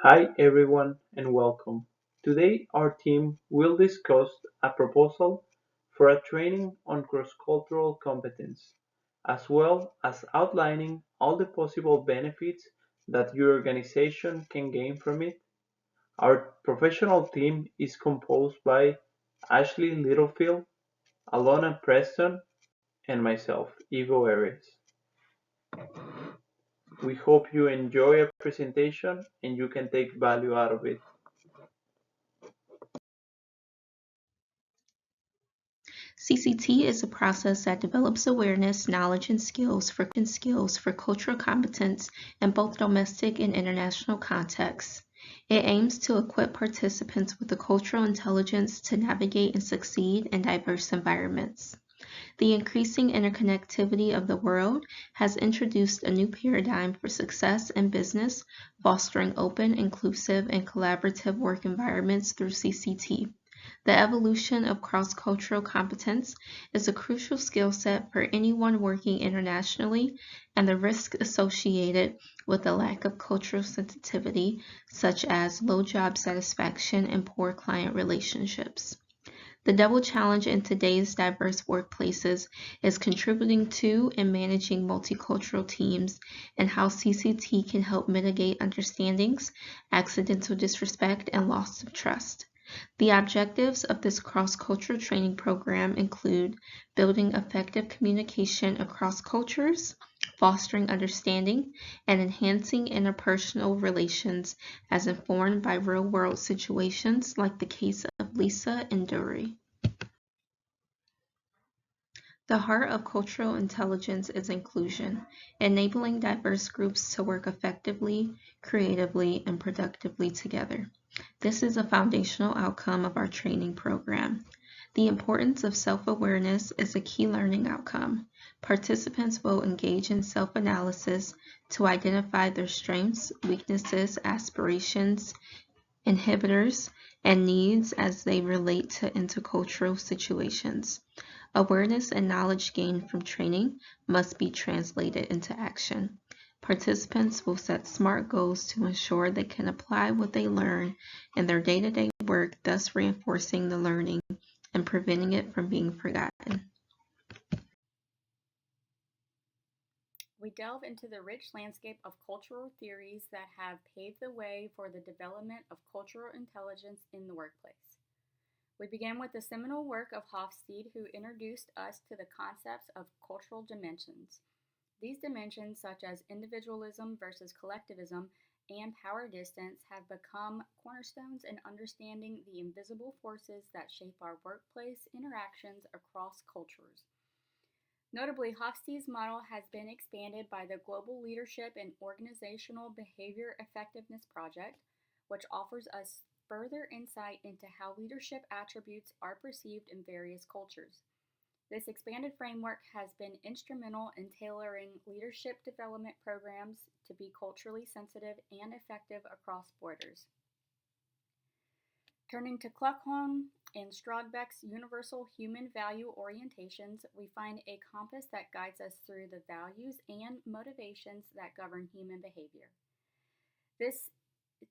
Hi everyone and welcome. Today our team will discuss a proposal for a training on cross-cultural competence, as well as outlining all the possible benefits that your organization can gain from it. Our professional team is composed by Ashley Littlefield, Alona Preston, and myself, Ivo Ares. We hope you enjoy our presentation and you can take value out of it. CCT is a process that develops awareness, knowledge, and skills for cultural competence in both domestic and international contexts. It aims to equip participants with the cultural intelligence to navigate and succeed in diverse environments. The increasing interconnectivity of the world has introduced a new paradigm for success in business, fostering open, inclusive, and collaborative work environments through CCT. The evolution of cross-cultural competence is a crucial skill set for anyone working internationally, and the risks associated with the lack of cultural sensitivity, such as low job satisfaction and poor client relationships. The double challenge in today's diverse workplaces is contributing to and managing multicultural teams, and how CCT can help mitigate understandings, accidental disrespect, and loss of trust. The objectives of this cross-cultural training program include building effective communication across cultures, fostering understanding, and enhancing interpersonal relations as informed by real-world situations like the case of Lisa and Dury. The heart of cultural intelligence is inclusion, enabling diverse groups to work effectively, creatively, and productively together. This is a foundational outcome of our training program. The importance of self-awareness is a key learning outcome. Participants will engage in self-analysis to identify their strengths, weaknesses, aspirations, inhibitors, and needs as they relate to intercultural situations. Awareness and knowledge gained from training must be translated into action. Participants will set SMART goals to ensure they can apply what they learn in their day-to-day work, thus reinforcing the learning and preventing it from being forgotten. We delve into the rich landscape of cultural theories that have paved the way for the development of cultural intelligence in the workplace. We begin with the seminal work of Hofstede, who introduced us to the concepts of cultural dimensions. These dimensions, such as individualism versus collectivism and power distance, have become cornerstones in understanding the invisible forces that shape our workplace interactions across cultures. Notably, Hofstede's model has been expanded by the Global Leadership and Organizational Behavior Effectiveness Project, which offers us further insight into how leadership attributes are perceived in various cultures. This expanded framework has been instrumental in tailoring leadership development programs to be culturally sensitive and effective across borders. Turning to Kluckhohn and Strodbeck's universal human value orientations, we find a compass that guides us through the values and motivations that govern human behavior. This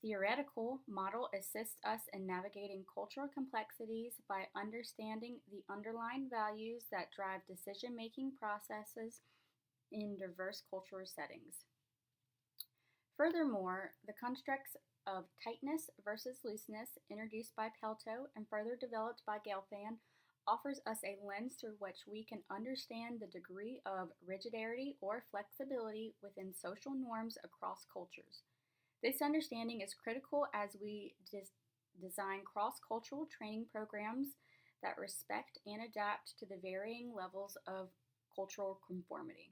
theoretical model assists us in navigating cultural complexities by understanding the underlying values that drive decision-making processes in diverse cultural settings. Furthermore, the constructs of tightness versus looseness, introduced by Pelto and further developed by Gelfand, offers us a lens through which we can understand the degree of rigidity or flexibility within social norms across cultures. This understanding is critical as we design cross-cultural training programs that respect and adapt to the varying levels of cultural conformity.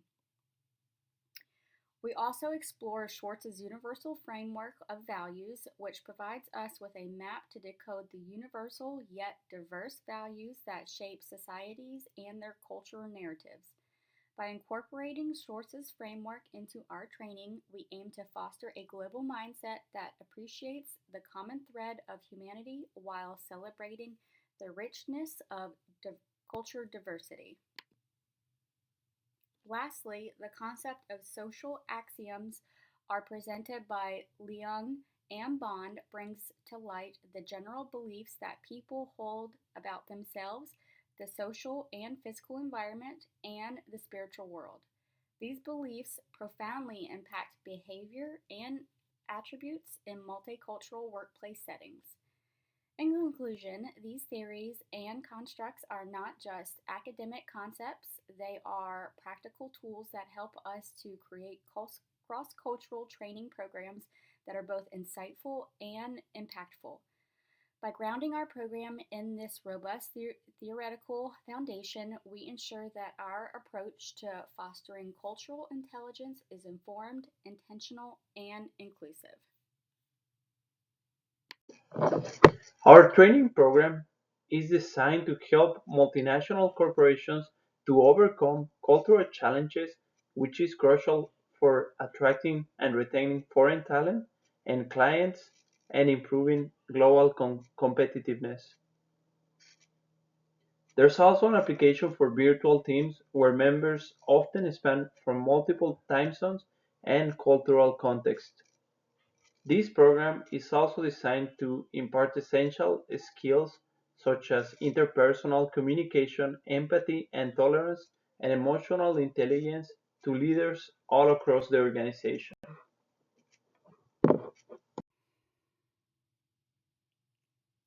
We also explore Schwartz's universal framework of values, which provides us with a map to decode the universal yet diverse values that shape societies and their cultural narratives. By incorporating Schwartz's framework into our training, we aim to foster a global mindset that appreciates the common thread of humanity while celebrating the richness of culture diversity. Lastly, the concept of social axioms are presented by Leung and bond brings to light the general beliefs that people hold about themselves, the social and physical environment, and the spiritual world. These beliefs profoundly impact behavior and attributes in multicultural workplace settings. In conclusion, these theories and constructs are not just academic concepts, they are practical tools that help us to create cross cultural training programs that are both insightful and impactful. By grounding our program in this robust theoretical foundation, we ensure that our approach to fostering cultural intelligence is informed, intentional, and inclusive. Our training program is designed to help multinational corporations to overcome cultural challenges, which is crucial for attracting and retaining foreign talent and clients and improving global competitiveness. There's also an application for virtual teams where members often span from multiple time zones and cultural contexts. This program is also designed to impart essential skills such as interpersonal communication, empathy and tolerance, and emotional intelligence to leaders all across the organization.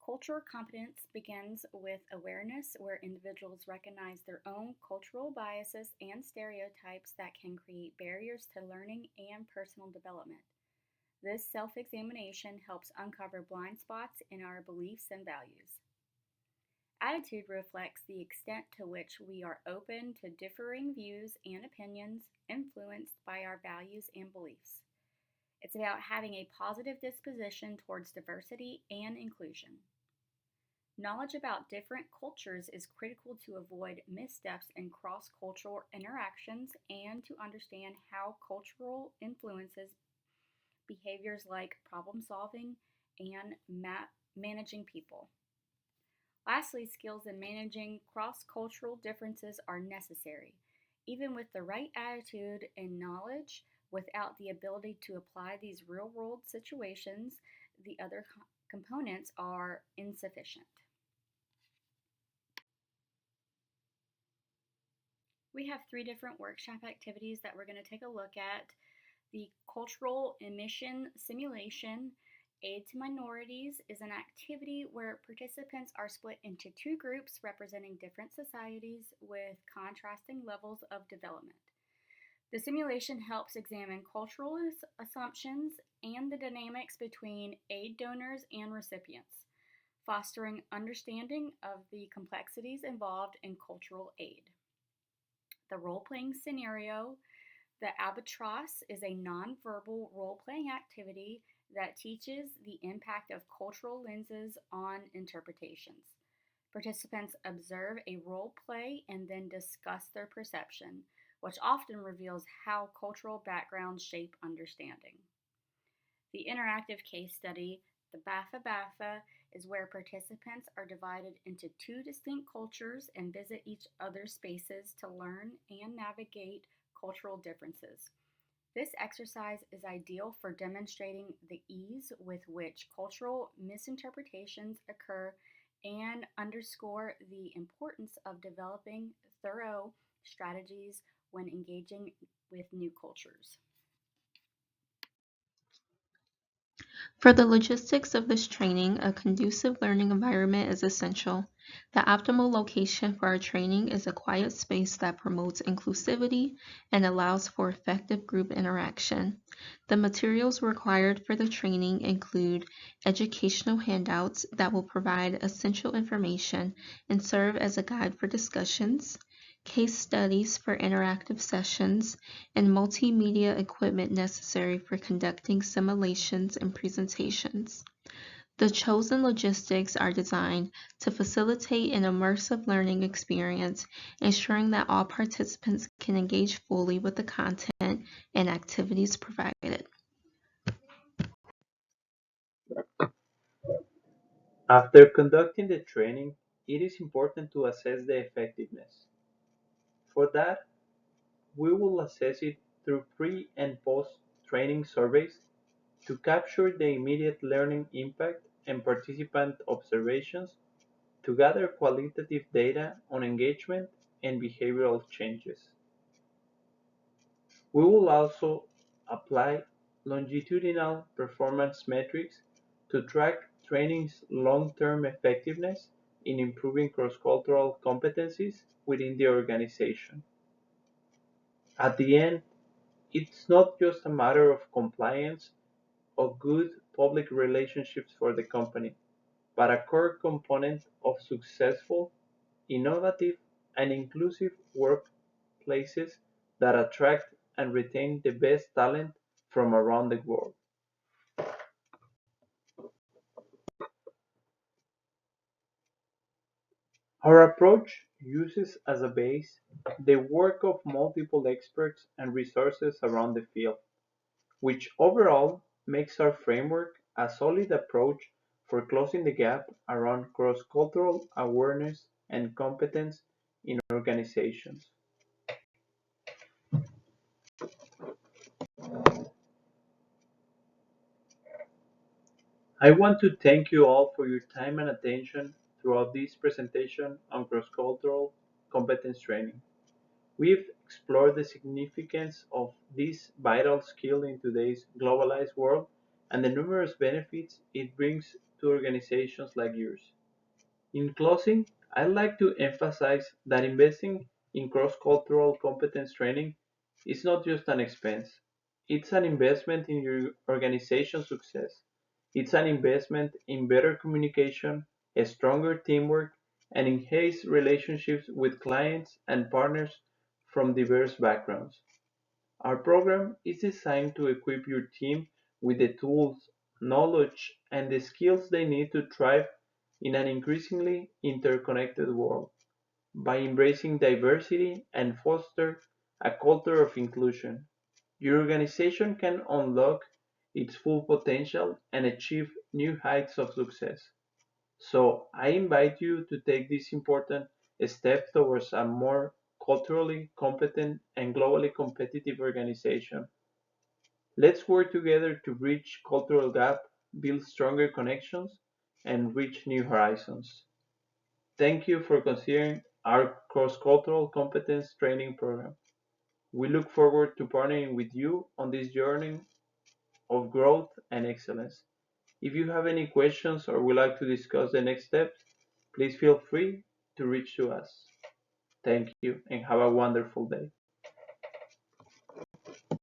Cultural competence begins with awareness, where individuals recognize their own cultural biases and stereotypes that can create barriers to learning and personal development. This self examination helps uncover blind spots in our beliefs and values. Attitude reflects the extent to which we are open to differing views and opinions influenced by our values and beliefs. It's about having a positive disposition towards diversity and inclusion. Knowledge about different cultures is critical to avoid missteps in cross cultural interactions and to understand how cultural influences behaviors like problem solving and managing people. Lastly, skills in managing cross cultural differences are necessary. Even with the right attitude and knowledge, without the ability to apply these real world situations, the other components are insufficient. We have three different workshop activities that we're going to take a look at. The cultural emission simulation, Aid to Minorities, is an activity where participants are split into two groups representing different societies with contrasting levels of development. The simulation helps examine cultural assumptions and the dynamics between aid donors and recipients, fostering understanding of the complexities involved in cultural aid. The role playing scenario, the albatross, is a nonverbal role playing activity that teaches the impact of cultural lenses on interpretations. Participants observe a role play and then discuss their perception, which often reveals how cultural backgrounds shape understanding. The interactive case study, the BAFA BAFA, is where participants are divided into two distinct cultures and visit each other's spaces to learn and navigate cultural differences. This exercise is ideal for demonstrating the ease with which cultural misinterpretations occur and underscore the importance of developing thorough strategies when engaging with new cultures. For the logistics of this training, a conducive learning environment is essential. The optimal location for our training is a quiet space that promotes inclusivity and allows for effective group interaction. The materials required for the training include educational handouts that will provide essential information and serve as a guide for discussions, case studies for interactive sessions, and multimedia equipment necessary for conducting simulations and presentations. The chosen logistics are designed to facilitate an immersive learning experience, ensuring that all participants can engage fully with the content and activities provided. After conducting the training, it is important to assess the effectiveness. For that, we will assess it through pre and post training surveys. to capture the immediate learning impact and participant observations to gather qualitative data on engagement and behavioral changes. We will also apply longitudinal performance metrics to track training's long-term effectiveness in improving cross-cultural competencies within the organization. At the end, it's not just a matter of compliance or good public relationships for the company, but a core component of successful, innovative, and inclusive workplaces that attract and retain the best talent from around the world. Our approach uses as a base the work of multiple experts and resources around the field, which overall makes our framework a solid approach for closing the gap around cross-cultural awareness and competence in organizations. I want to thank you all for your time and attention throughout this presentation on cross-cultural competence training. We've explored the significance of this vital skill in today's globalized world and the numerous benefits it brings to organizations like yours. In closing, I'd like to emphasize that investing in cross-cultural competence training is not just an expense. It's an investment in your organization's success. It's an investment in better communication, a stronger teamwork, and enhanced relationships with clients and partners from diverse backgrounds. Our program is designed to equip your team with the tools, knowledge, and the skills they need to thrive in an increasingly interconnected world. By embracing diversity and foster a culture of inclusion, your organization can unlock its full potential and achieve new heights of success. So I invite you to take this important step towards a more culturally competent and globally competitive organization. Let's work together to bridge cultural gap, build stronger connections, and reach new horizons. Thank you for considering our cross-cultural competence training program. We look forward to partnering with you on this journey of growth and excellence. If you have any questions or would like to discuss the next steps, please feel free to reach to us. Thank you and have a wonderful day.